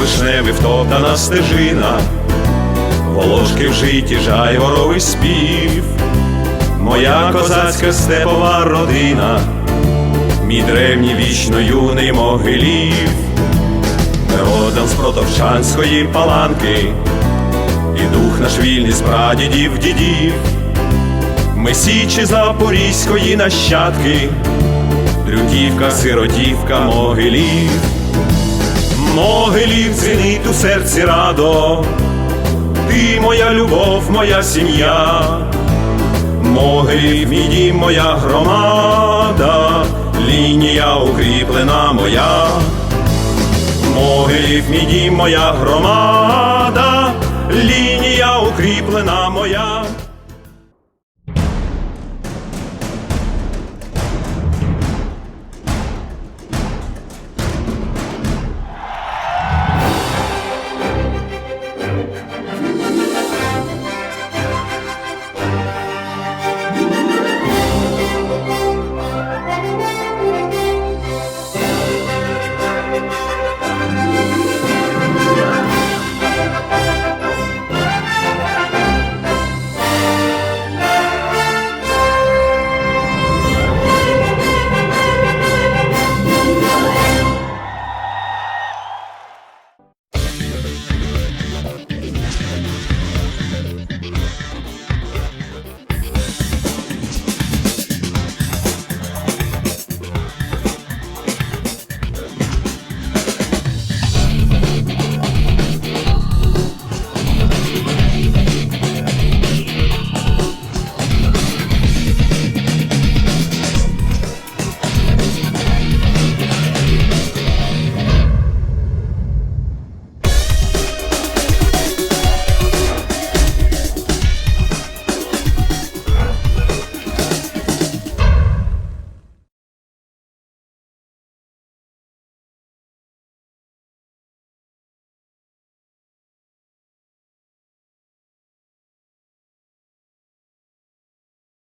вишневий втоптана стежина, волошки в житті жайворовий спів. Моя козацька степова родина, мій древній вічно юний Могилів. Ми родом з Протовчанської паланки, і дух наш вільний з прадідів дідів. Ми січі запорізької нащадки, Дрютівка, Сиротівка, Могилів. Могилів дзвенить у серці радо, ти моя любов, моя сім'я. Могилів, мій дім, моя громада, лінія укріплена моя. Могилів, мій дім, моя громада, лінія укріплена моя.